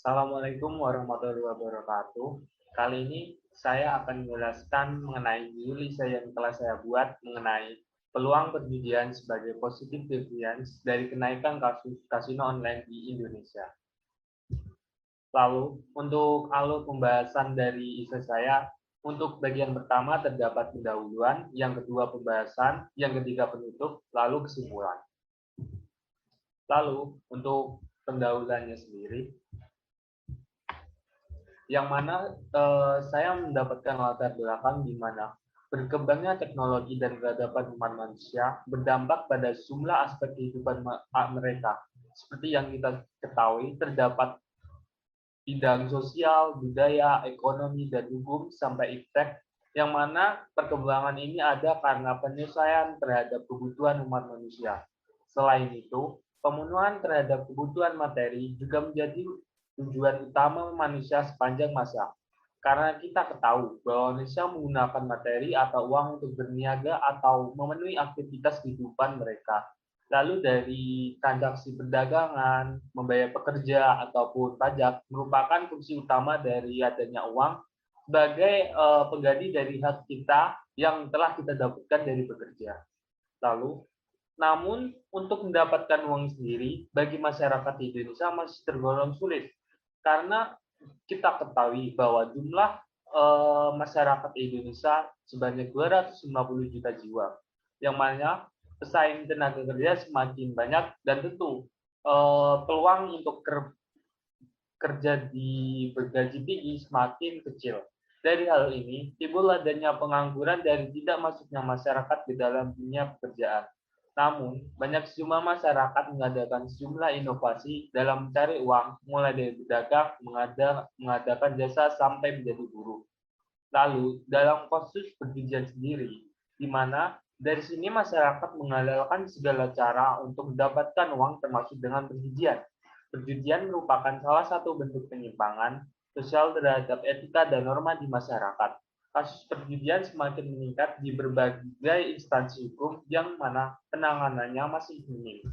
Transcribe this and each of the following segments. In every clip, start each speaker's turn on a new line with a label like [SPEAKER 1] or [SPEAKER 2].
[SPEAKER 1] Assalamualaikum warahmatullahi wabarakatuh. Kali ini saya akan menjelaskan mengenai judul saya yang telah saya buat mengenai peluang perjudian sebagai positive deviance dari kenaikan kasus kasino online di Indonesia. Lalu, untuk alur pembahasan dari isu saya, untuk bagian pertama terdapat pendahuluan, yang kedua pembahasan, yang ketiga penutup, lalu kesimpulan. Lalu, untuk pendahuluannya sendiri, yang mana saya mendapatkan latar belakang di mana berkembangnya teknologi dan peradaban umat manusia berdampak pada sejumlah aspek kehidupan mereka. Seperti yang kita ketahui, terdapat bidang sosial, budaya, ekonomi, dan hukum, sampai iptek, yang mana perkembangan ini ada karena penyesuaian terhadap kebutuhan umat manusia. Selain itu, pemenuhan terhadap kebutuhan materi juga menjadi tujuan utama manusia sepanjang masa. Karena kita ketahui bahwa manusia menggunakan materi atau uang untuk berniaga atau memenuhi aktivitas kehidupan mereka. Lalu dari transaksi perdagangan, membayar pekerja, ataupun pajak merupakan fungsi utama dari adanya uang sebagai pengganti dari hak kita yang telah kita dapatkan dari bekerja. Lalu, namun untuk mendapatkan uang sendiri bagi masyarakat di Indonesia masih tergolong sulit karena kita ketahui bahwa jumlah masyarakat Indonesia sebanyak 250 juta jiwa, yang mana pesaing tenaga kerja semakin banyak dan tentu peluang untuk kerja di bergaji tinggi semakin kecil. Dari hal ini, timbul adanya pengangguran dari tidak masuknya masyarakat di dalam dunia pekerjaan. Namun, banyak sejumlah masyarakat mengadakan sejumlah inovasi dalam mencari uang, mulai dari berdagang, mengadakan jasa, sampai menjadi buruh. Lalu, dalam kasus perjudian sendiri, di mana dari sini masyarakat mengandalkan segala cara untuk mendapatkan uang termasuk dengan perjudian. Perjudian merupakan salah satu bentuk penyimpangan sosial terhadap etika dan norma di masyarakat. Kasus perjudian semakin meningkat di berbagai instansi hukum yang mana penanganannya masih minim.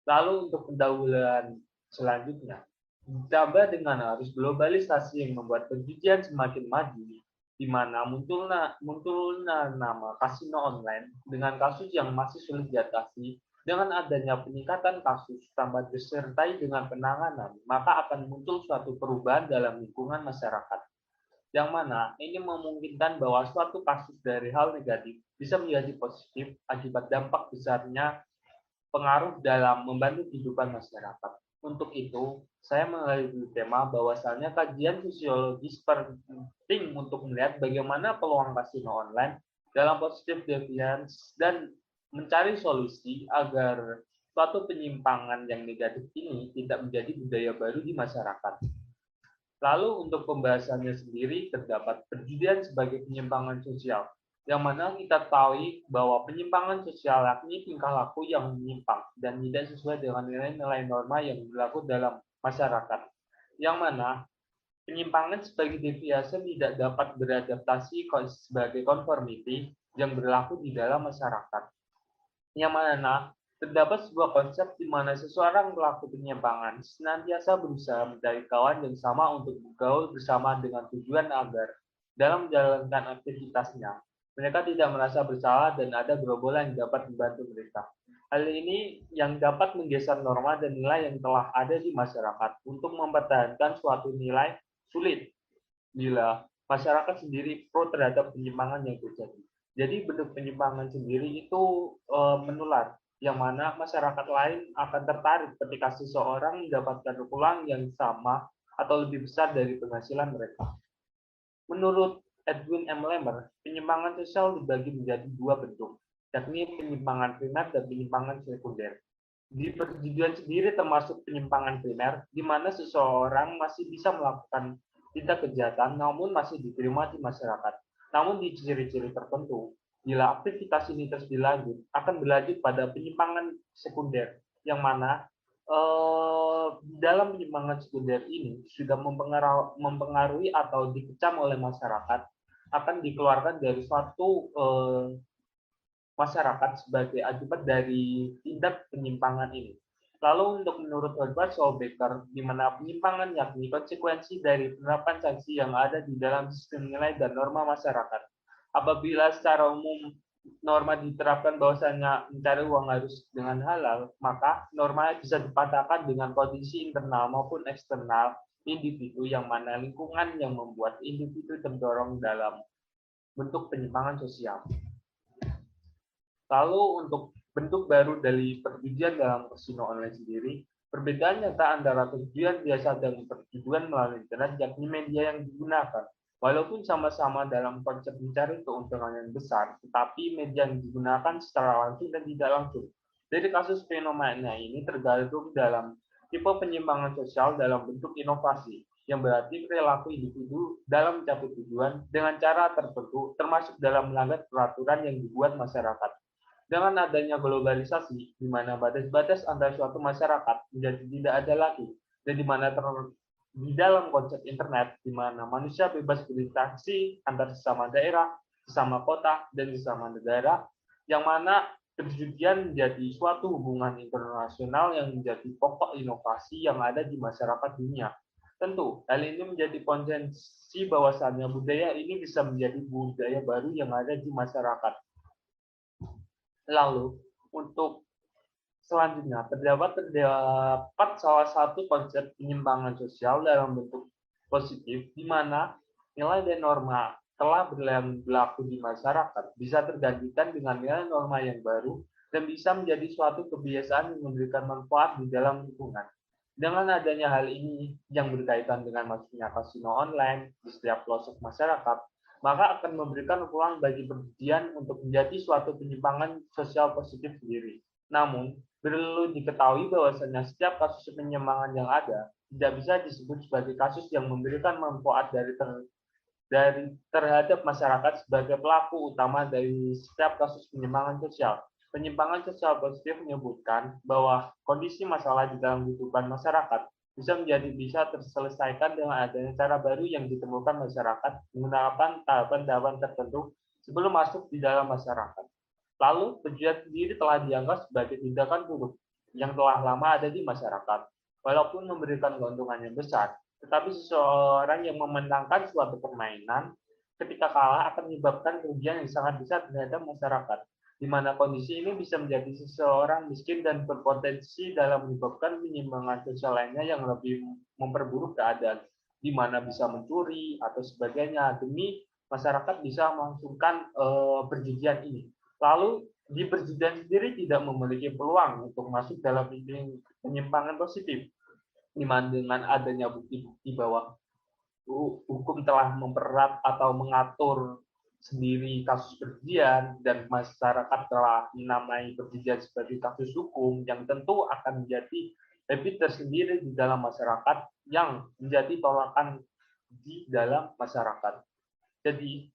[SPEAKER 1] Lalu untuk pendahuluan selanjutnya, ditambah dengan arus globalisasi yang membuat penjudian semakin maju, di mana munculnya nama kasino online dengan kasus yang masih sulit diatasi. Dengan adanya peningkatan kasus tambah disertai dengan penanganan, maka akan muncul suatu perubahan dalam lingkungan masyarakat. Yang mana ini memungkinkan bahwa suatu kasus dari hal negatif bisa menjadi positif akibat dampak besarnya pengaruh dalam membantu kehidupan masyarakat. Untuk itu, saya mengambil tema bahwasannya kajian sosiologis penting untuk melihat bagaimana peluang kasino online dalam positive deviance dan mencari solusi agar suatu penyimpangan yang negatif ini tidak menjadi budaya baru di masyarakat. Lalu untuk pembahasannya sendiri terdapat perjudian sebagai penyimpangan sosial, yang mana kita tahu bahwa penyimpangan sosial yakni tingkah laku yang menyimpang dan tidak sesuai dengan nilai-nilai norma yang berlaku dalam masyarakat. Yang mana penyimpangan sebagai deviasi tidak dapat beradaptasi sebagai conformity yang berlaku di dalam masyarakat. Yang mana terdapat sebuah konsep di mana seseorang pelaku penyimpangan senantiasa berusaha mencari kawan yang sama untuk bergaul bersama dengan tujuan agar dalam menjalankan aktivitasnya mereka tidak merasa bersalah dan ada gerombolan yang dapat membantu mereka. Hal ini yang dapat menggeser norma dan nilai yang telah ada di masyarakat untuk mempertahankan suatu nilai sulit bila masyarakat sendiri pro terhadap penyimpangan yang terjadi. Jadi bentuk penyimpangan sendiri itu menular, yang mana masyarakat lain akan tertarik ketika seseorang mendapatkan peluang yang sama atau lebih besar dari penghasilan mereka. Menurut Edwin M. Lemmer, penyimpangan sosial dibagi menjadi dua bentuk, yakni penyimpangan primer dan penyimpangan sekunder. Di perjudian sendiri termasuk penyimpangan primer, di mana seseorang masih bisa melakukan tindak kejahatan namun masih diterima di masyarakat. Namun di ciri-ciri tertentu, bila aktivitas ini terus dilanjut, akan berlanjut pada penyimpangan sekunder, yang mana dalam penyimpangan sekunder ini sudah mempengaruhi atau dikecam oleh masyarakat, akan dikeluarkan dari suatu masyarakat sebagai akibat dari tindak penyimpangan ini. Lalu untuk menurut Edward Solbecker, di mana penyimpangan yakni konsekuensi dari penerapan sanksi yang ada di dalam sistem nilai dan norma masyarakat. Apabila secara umum norma diterapkan bahwasanya mencari uang harus dengan halal, maka norma bisa dipatahkan dengan kondisi internal maupun eksternal individu, yang mana lingkungan yang membuat individu terdorong dalam bentuk penyimpangan sosial. Lalu untuk bentuk baru dari perjudian dalam kasino online sendiri, perbedaan nyata antara perjudian biasa dan perjudian melalui internet yakni media yang digunakan. Walaupun sama-sama dalam konsep mencari keuntungan yang besar, tetapi media yang digunakan secara langsung dan tidak langsung. Dari kasus fenomena ini tergantung dalam tipe penyimpangan sosial dalam bentuk inovasi, yang berarti perilaku individu dalam mencapai tujuan dengan cara tertentu, termasuk dalam melanggar peraturan yang dibuat masyarakat. Dengan adanya globalisasi, di mana batas-batas antara suatu masyarakat menjadi tidak ada lagi, dan di mana di dalam konsep internet, di mana manusia bebas berinteraksi antar sesama daerah, sesama kota, dan sesama negara, yang mana perjudian menjadi suatu hubungan internasional yang menjadi pokok inovasi yang ada di masyarakat dunia. Tentu, hal ini menjadi konsensi bahwasannya budaya ini bisa menjadi budaya baru yang ada di masyarakat. Lalu, untuk selanjutnya, terdapat salah satu konsep penyimpangan sosial dalam bentuk positif, di mana nilai dan norma telah berlaku di masyarakat bisa tergantikan dengan nilai norma yang baru dan bisa menjadi suatu kebiasaan yang memberikan manfaat di dalam lingkungan. Dengan adanya hal ini yang berkaitan dengan masuknya kasino online di setiap pelosok masyarakat, maka akan memberikan peluang bagi perjudian untuk menjadi suatu penyimpangan sosial positif sendiri. Namun, perlu diketahui bahwasanya setiap kasus penyimpangan yang ada tidak bisa disebut sebagai kasus yang memberikan manfaat terhadap masyarakat sebagai pelaku utama dari setiap kasus penyimpangan sosial. Penyimpangan sosial positif menyebutkan bahwa kondisi masalah di dalam kehidupan masyarakat bisa terselesaikan dengan adanya cara baru yang ditemukan masyarakat menggunakan tahapan-tahapan tertentu sebelum masuk di dalam masyarakat. Lalu, perjudian sendiri telah dianggap sebagai tindakan buruk yang telah lama ada di masyarakat. Walaupun memberikan keuntungan yang besar, tetapi seseorang yang memenangkan suatu permainan ketika kalah akan menyebabkan kerugian yang sangat besar terhadap masyarakat, di mana kondisi ini bisa menjadi seseorang miskin dan berpotensi dalam menyebabkan penyimpangan sosial lainnya yang lebih memperburuk keadaan, di mana bisa mencuri atau sebagainya demi masyarakat bisa melangsungkan perjudian ini. Lalu di perjudian sendiri tidak memiliki peluang untuk masuk dalam penyimpangan positif, di mana dengan adanya bukti-bukti bahwa hukum telah mempererat atau mengatur sendiri kasus perjudian dan masyarakat telah menamai perjudian sebagai kasus hukum yang tentu akan menjadi habit tersendiri di dalam masyarakat yang menjadi tolakan di dalam masyarakat. Jadi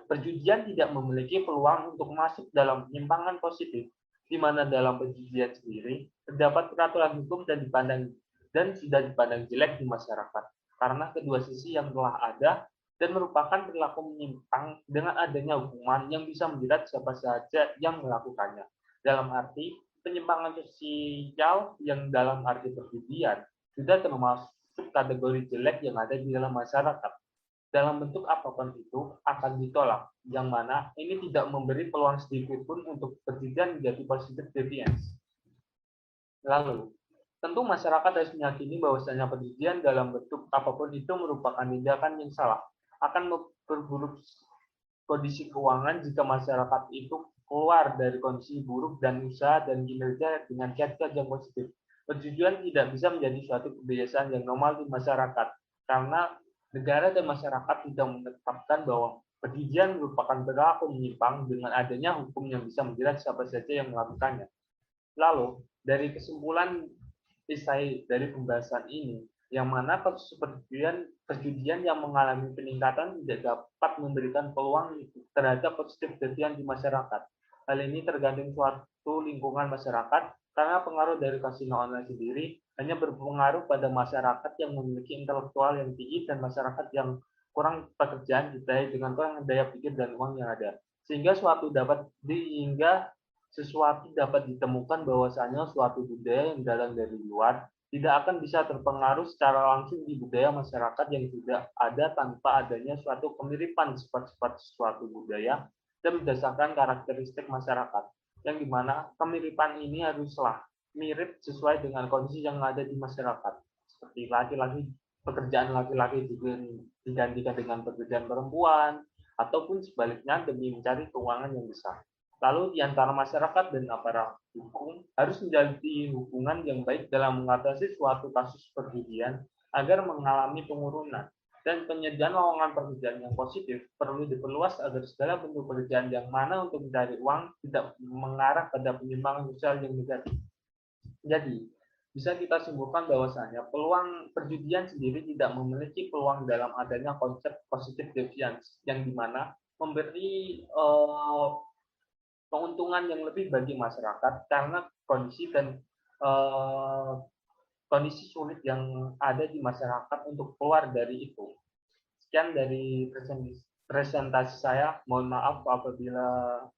[SPEAKER 1] perjudian tidak memiliki peluang untuk masuk dalam penyimpangan positif, di mana dalam perjudian sendiri terdapat peraturan hukum dan sudah dipandang jelek di masyarakat karena kedua sisi yang telah ada dan merupakan perilaku menyimpang dengan adanya hukuman yang bisa menjerat siapa saja yang melakukannya. Dalam arti penyimpangan sosial yang dalam arti perjudian sudah termasuk kategori jelek yang ada di dalam masyarakat. Dalam bentuk apapun itu akan ditolak, yang mana ini tidak memberi peluang sedikit pun untuk perjudian menjadi positive deviance. Lalu, tentu masyarakat harus meyakini bahwasanya perjudian dalam bentuk apapun itu merupakan tindakan yang salah, akan memperburuk kondisi keuangan jika masyarakat itu keluar dari kondisi buruk dan usaha dan kinerja dengan kiat-kiat yang positif. Perjudian tidak bisa menjadi suatu kebiasaan yang normal di masyarakat, karena negara dan masyarakat tidak menetapkan bahwa perjudian merupakan perilaku menyimpang dengan adanya hukum yang bisa menjerat siapa saja yang melakukannya. Lalu, dari kesimpulan dari pembahasan ini, yang mana kasus perjudian yang mengalami peningkatan tidak dapat memberikan peluang terhadap positif perjudian di masyarakat. Hal ini tergantung suatu lingkungan masyarakat, karena pengaruh dari kasino online sendiri hanya berpengaruh pada masyarakat yang memiliki intelektual yang tinggi dan masyarakat yang kurang pekerjaan ditandai dengan kurang daya pikir dan uang yang ada. Sehingga sesuatu dapat ditemukan bahwasanya suatu budaya yang datang dari luar tidak akan bisa terpengaruh secara langsung di budaya masyarakat yang sudah ada tanpa adanya suatu kemiripan sifat-sifat suatu budaya dan berdasarkan karakteristik masyarakat, yang dimana kemiripan ini haruslah mirip sesuai dengan kondisi yang ada di masyarakat. Seperti laki-laki, pekerjaan laki-laki juga digantikan dengan pekerjaan perempuan, ataupun sebaliknya demi mencari keuangan yang besar. Lalu di antara masyarakat dan aparat hukum harus menjadi hubungan yang baik dalam mengatasi suatu kasus perjudian agar mengalami penurunan. Dan penyediaan lowongan pekerjaan yang positif perlu diperluas agar segala bentuk pekerjaan yang mana untuk mencari uang tidak mengarah pada penyimpangan sosial yang negatif. Jadi, bisa kita simpulkan bahwasanya peluang perjudian sendiri tidak memiliki peluang dalam adanya konsep positif deviance yang dimana memberi keuntungan yang lebih bagi masyarakat karena kondisi dan eh, kondisi sulit yang ada di masyarakat untuk keluar dari itu. Sekian dari presentasi saya. Mohon maaf apabila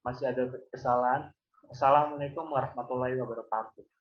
[SPEAKER 1] masih ada kesalahan. Assalamualaikum warahmatullahi wabarakatuh.